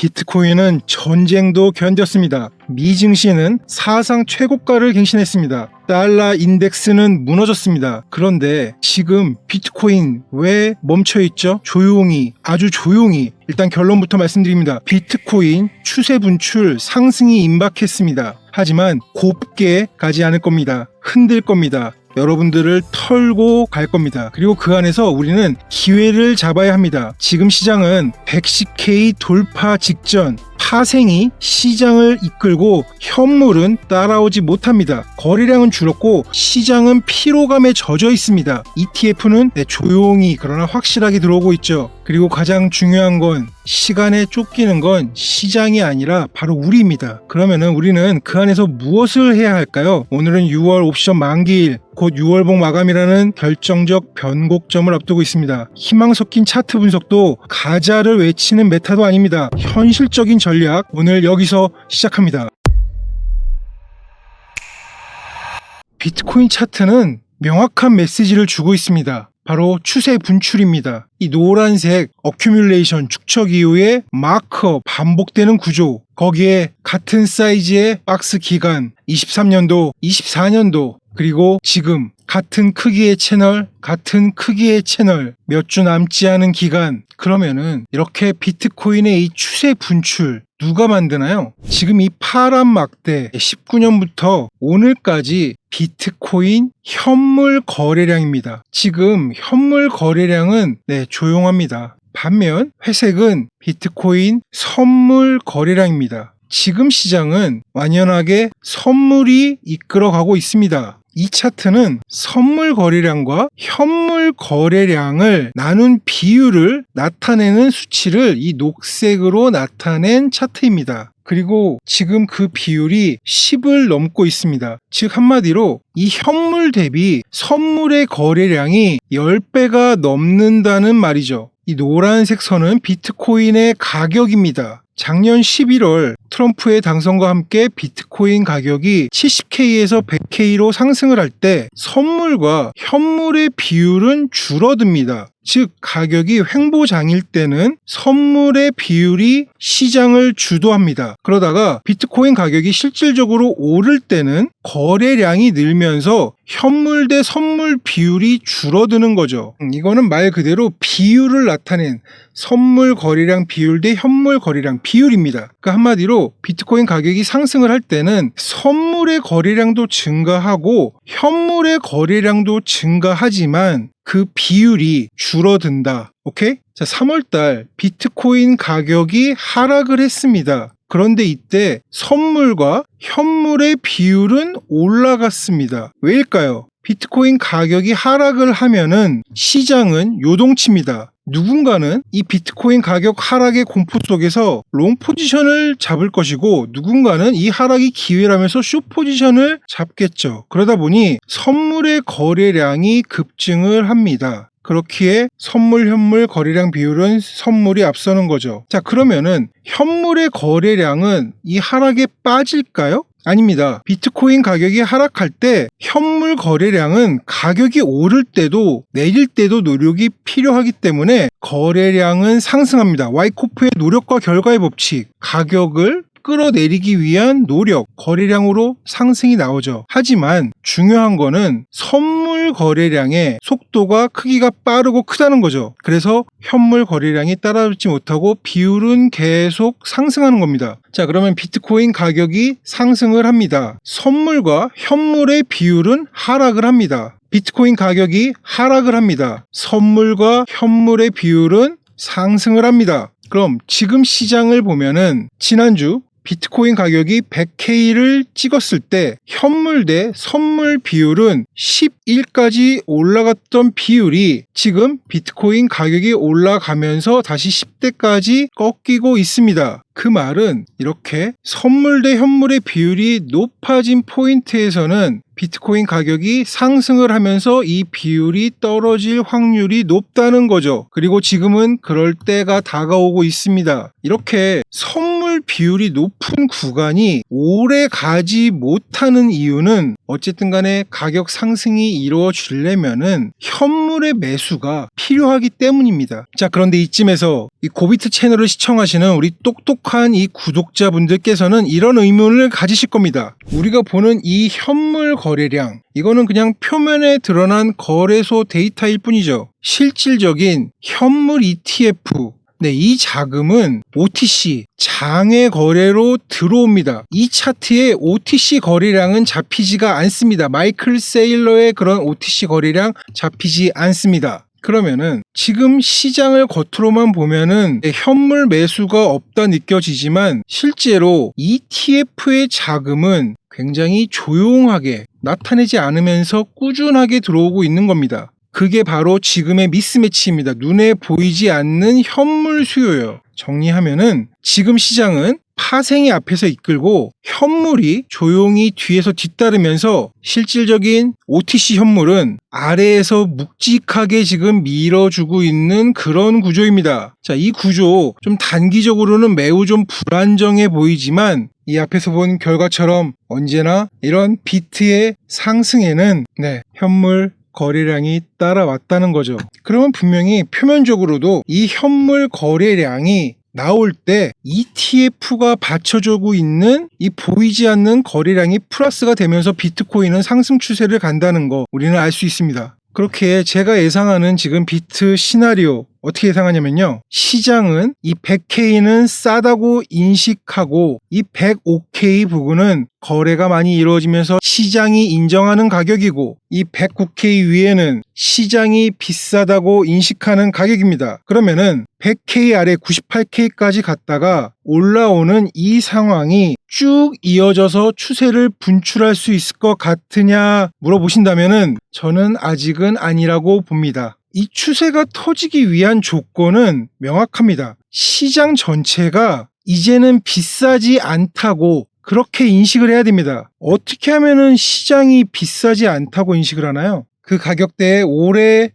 비트코인은 전쟁도 견뎠습니다. 미 증시는 사상 최고가를 갱신했습니다. 달러 인덱스는 무너졌습니다. 그런데 지금 비트코인 왜 멈춰있죠? 조용히, 아주 조용히. 일단 결론부터 말씀드립니다. 비트코인 추세 분출 상승이 임박했습니다. 하지만 곱게 가지 않을 겁니다. 흔들 겁니다. 여러분들을 털고 갈 겁니다. 그리고 그 안에서 우리는 기회를 잡아야 합니다. 지금 시장은 110K 돌파 직전, 파생이 시장을 이끌고 현물은 따라오지 못합니다. 거래량은 줄었고 시장은 피로감에 젖어 있습니다. ETF는 조용히 그러나 확실하게 들어오고 있죠. 그리고 가장 중요한 건 시간에 쫓기는 건 시장이 아니라 바로 우리입니다. 그러면은 우리는 그 안에서 무엇을 해야 할까요? 오늘은 6월 옵션 만기일, 곧 6월봉 마감이라는 결정적 변곡점을 앞두고 있습니다. 희망 섞인 차트 분석도 가자를 외치는 메타도 아닙니다. 현실적인 전략 오늘 여기서 시작합니다. 비트코인 차트는 명확한 메시지를 주고 있습니다. 바로 추세 분출입니다. 이 노란색 어큐뮬레이션 축적 이후에 마크업 반복되는 구조, 거기에 같은 사이즈의 박스 기간 23년도, 24년도, 그리고 지금 같은 크기의 채널 몇 주 남지 않은 기간. 그러면은 이렇게 비트코인의 이 추세 분출 누가 만드나요? 지금 이 파란 막대 19년부터 오늘까지 비트코인 현물 거래량입니다. 지금 현물 거래량은 조용합니다. 반면 회색은 비트코인 선물 거래량입니다. 지금 시장은 완연하게 선물이 이끌어가고 있습니다. 이 차트는 선물 거래량과 현물 거래량을 나눈 비율을 나타내는 수치를 이 녹색으로 나타낸 차트입니다. 그리고 지금 그 비율이 10을 넘고 있습니다. 즉 한마디로 이 현물 대비 선물의 거래량이 10배가 넘는다는 말이죠. 이 노란색 선은 비트코인의 가격입니다. 작년 11월 트럼프의 당선과 함께 비트코인 가격이 70K에서 100K로 상승을 할 때 선물과 현물의 비율은 줄어듭니다. 즉 가격이 횡보장일 때는 선물의 비율이 시장을 주도합니다. 그러다가 비트코인 가격이 실질적으로 오를 때는 거래량이 늘면서 현물 대 선물 비율이 줄어드는 거죠. 이거는 말 그대로 비율을 나타낸 선물 거래량 비율 대 현물 거래량 비율입니다. 그러니까 한마디로 비트코인 가격이 상승을 할 때는 선물의 거래량도 증가하고 현물의 거래량도 증가하지만 그 비율이 줄어든다. 오케이? 자, 3월달 비트코인 가격이 하락을 했습니다. 그런데 이때 선물과 현물의 비율은 올라갔습니다. 왜일까요? 비트코인 가격이 하락을 하면은 시장은 요동칩니다. 누군가는 이 비트코인 가격 하락의 공포 속에서 롱 포지션을 잡을 것이고 누군가는 이 하락이 기회라면서 숏 포지션을 잡겠죠. 그러다 보니 선물의 거래량이 급증을 합니다. 그렇기에 선물 현물 거래량 비율은 선물이 앞서는 거죠. 자, 그러면은 현물의 거래량은 이 하락에 빠질까요? 아닙니다. 비트코인 가격이 하락할 때 현물 거래량은 가격이 오를 때도 내릴 때도 노력이 필요하기 때문에 거래량은 상승합니다. 와이코프의 노력과 결과의 법칙, 가격을 끌어내리기 위한 노력, 거래량으로 상승이 나오죠. 하지만 중요한 거는 선물 거래량의 속도가 크기가 빠르고 크다는 거죠. 그래서 현물 거래량이 따라잡지 못하고 비율은 계속 상승하는 겁니다. 자, 그러면 비트코인 가격이 상승을 합니다. 선물과 현물의 비율은 하락을 합니다. 비트코인 가격이 하락을 합니다. 선물과 현물의 비율은 상승을 합니다. 그럼 지금 시장을 보면은 지난주 비트코인 가격이 100K를 찍었을 때 현물 대 선물 비율은 11까지 올라갔던 비율이 지금 비트코인 가격이 올라가면서 다시 10대까지 꺾이고 있습니다. 그 말은 이렇게 선물 대 현물의 비율이 높아진 포인트에서는 비트코인 가격이 상승을 하면서 이 비율이 떨어질 확률이 높다는 거죠. 그리고 지금은 그럴 때가 다가오고 있습니다. 이렇게 선물 비율이 높은 구간이 오래 가지 못하는 이유는 어쨌든 간에 가격 상승이 이루어지려면은 현물의 매수가 필요하기 때문입니다. 자, 그런데 이쯤에서 이 고비트 채널을 시청하시는 우리 똑똑한 이 구독자분들께서는 이런 의문을 가지실 겁니다. 우리가 보는 이 현물 거래량, 이거는 그냥 표면에 드러난 거래소 데이터일 뿐이죠. 실질적인 현물 ETF, 이 자금은 OTC, 장외 거래로 들어옵니다. 이 차트에 OTC 거래량은 잡히지가 않습니다. 마이클 세일러의 그런 OTC 거래량 잡히지 않습니다. 그러면은 지금 시장을 겉으로만 보면은 현물 매수가 없다 느껴지지만 실제로 ETF의 자금은 굉장히 조용하게 나타내지 않으면서 꾸준하게 들어오고 있는 겁니다. 그게 바로 지금의 미스매치입니다. 눈에 보이지 않는 현물 수요예요. 정리하면은 지금 시장은 파생이 앞에서 이끌고 현물이 조용히 뒤에서 뒤따르면서 실질적인 OTC 현물은 아래에서 묵직하게 지금 밀어주고 있는 그런 구조입니다. 자, 이 구조 좀 단기적으로는 매우 좀 불안정해 보이지만 이 앞에서 본 결과처럼 언제나 이런 비트의 상승에는 현물 거래량이 따라왔다는 거죠. 그러면 분명히 표면적으로도 이 현물 거래량이 나올 때 ETF가 받쳐주고 있는 이 보이지 않는 거래량이 플러스가 되면서 비트코인은 상승 추세를 간다는 거 우리는 알 수 있습니다. 그렇게 제가 예상하는 지금 비트 시나리오 어떻게 예상하냐면요. 시장은 이 100K는 싸다고 인식하고 이 105K 부근은 거래가 많이 이루어지면서 시장이 인정하는 가격이고 이 109K 위에는 시장이 비싸다고 인식하는 가격입니다. 그러면은 100K 아래 98K까지 갔다가 올라오는 이 상황이 쭉 이어져서 추세를 분출할 수 있을 것 같으냐 물어보신다면은 저는 아직은 아니라고 봅니다. 이 추세가 터지기 위한 조건은 명확합니다. 시장 전체가 이제는 비싸지 않다고 그렇게 인식을 해야 됩니다. 어떻게 하면은 시장이 비싸지 않다고 인식을 하나요? 그 가격대에 오래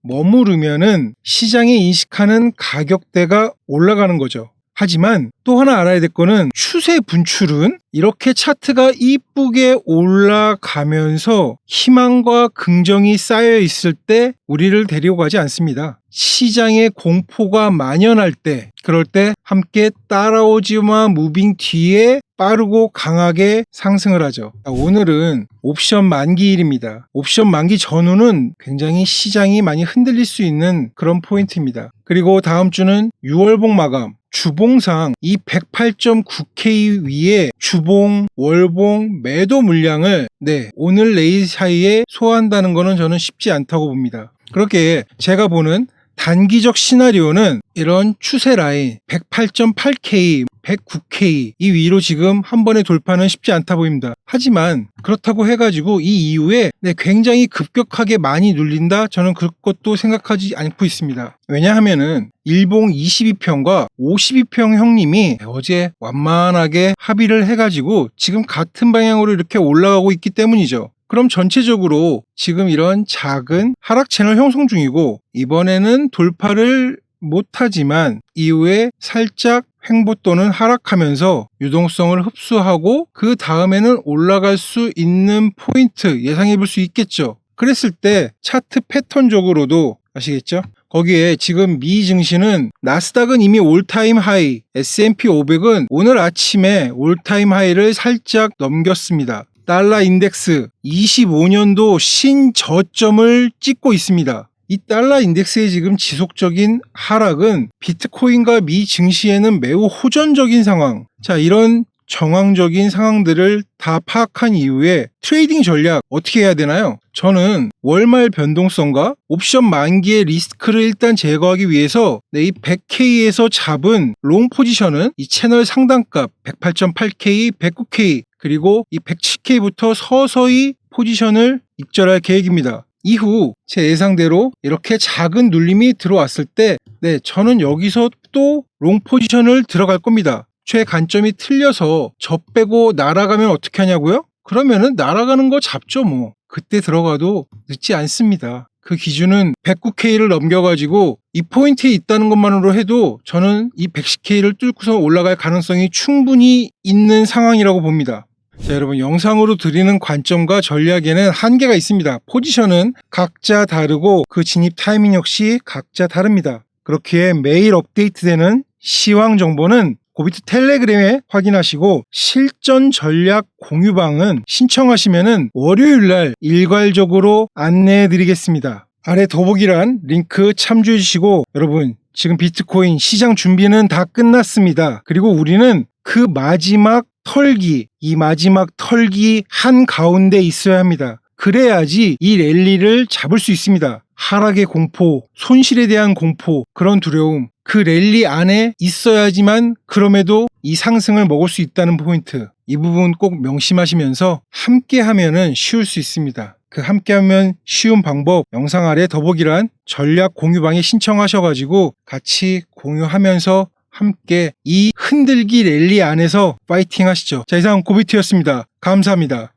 머무르면은 시장이 인식하는 가격대가 올라가는 거죠. 하지만 또 하나 알아야 될 거는 추세 분출은 이렇게 차트가 이쁘게 올라가면서 희망과 긍정이 쌓여 있을 때 우리를 데려가지 않습니다. 시장의 공포가 만연할 때, 그럴 때 함께 따라오지마 무빙 뒤에 빠르고 강하게 상승을 하죠. 오늘은 옵션 만기일입니다. 옵션 만기 전후는 굉장히 시장이 많이 흔들릴 수 있는 그런 포인트입니다. 그리고 다음 주는 6월봉 마감. 주봉상 이 108.9K 위에 주봉, 월봉, 매도 물량을 오늘 내일 사이에 소화한다는 것은 저는 쉽지 않다고 봅니다. 그렇게 제가 보는 단기적 시나리오는 이런 추세 라인 108.8K, 109K 이 위로 지금 한 번에 돌파는 쉽지 않다 보입니다. 하지만 그렇다고 해가지고 이 이후에 굉장히 급격하게 많이 눌린다? 저는 그것도 생각하지 않고 있습니다. 왜냐하면은 일봉 22평과 52평 형님이 어제 완만하게 합의를 해가지고 지금 같은 방향으로 이렇게 올라가고 있기 때문이죠. 그럼 전체적으로 지금 이런 작은 하락 채널 형성 중이고 이번에는 돌파를 못하지만 이후에 살짝 횡보 또는 하락하면서 유동성을 흡수하고 그 다음에는 올라갈 수 있는 포인트 예상해 볼 수 있겠죠. 그랬을 때 차트 패턴적으로도 아시겠죠? 거기에 지금 미 증시는 나스닥은 이미 올타임 하이, S&P 500은 오늘 아침에 올타임 하이를 살짝 넘겼습니다. 달러 인덱스 25년도 신저점을 찍고 있습니다. 이 달러 인덱스의 지금 지속적인 하락은 비트코인과 미 증시에는 매우 호전적인 상황. 자, 이런 정황적인 상황들을 다 파악한 이후에 트레이딩 전략 어떻게 해야 되나요? 저는 월말 변동성과 옵션 만기의 리스크를 일단 제거하기 위해서 이 100K에서 잡은 롱 포지션은 이 채널 상단값 108.8K, 109K 그리고 이 107K부터 서서히 포지션을 입절할 계획입니다. 이후 제 예상대로 이렇게 작은 눌림이 들어왔을 때 저는 여기서 또 롱 포지션을 들어갈 겁니다. 최관점이 틀려서 저 빼고 날아가면 어떻게 하냐고요? 그러면은 날아가는 거 잡죠 뭐. 그때 들어가도 늦지 않습니다. 그 기준은 109K를 넘겨가지고 이 포인트에 있다는 것만으로 해도 저는 이 110K를 뚫고서 올라갈 가능성이 충분히 있는 상황이라고 봅니다. 자, 여러분, 영상으로 드리는 관점과 전략에는 한계가 있습니다. 포지션은 각자 다르고 그 진입 타이밍 역시 각자 다릅니다. 그렇기에 매일 업데이트되는 시황 정보는 고비트 텔레그램에 확인하시고 실전 전략 공유방은 신청하시면은 월요일날 일괄적으로 안내해 드리겠습니다. 아래 더보기란 링크 참조해 주시고, 여러분 지금 비트코인 시장 준비는 다 끝났습니다. 그리고 우리는 그 마지막 털기, 이 마지막 털기 한가운데 있어야 합니다. 그래야지 이 랠리를 잡을 수 있습니다. 하락의 공포, 손실에 대한 공포, 그런 두려움, 그 랠리 안에 있어야지만 그럼에도 이 상승을 먹을 수 있다는 포인트, 이 부분 꼭 명심하시면서 함께 하면은 쉬울 수 있습니다. 그 함께 하면 쉬운 방법 영상 아래 더보기란 전략 공유방에 신청하셔가지고 같이 공유하면서 함께 이 흔들기 랠리 안에서 파이팅 하시죠. 자, 이상 고비트였습니다. 감사합니다.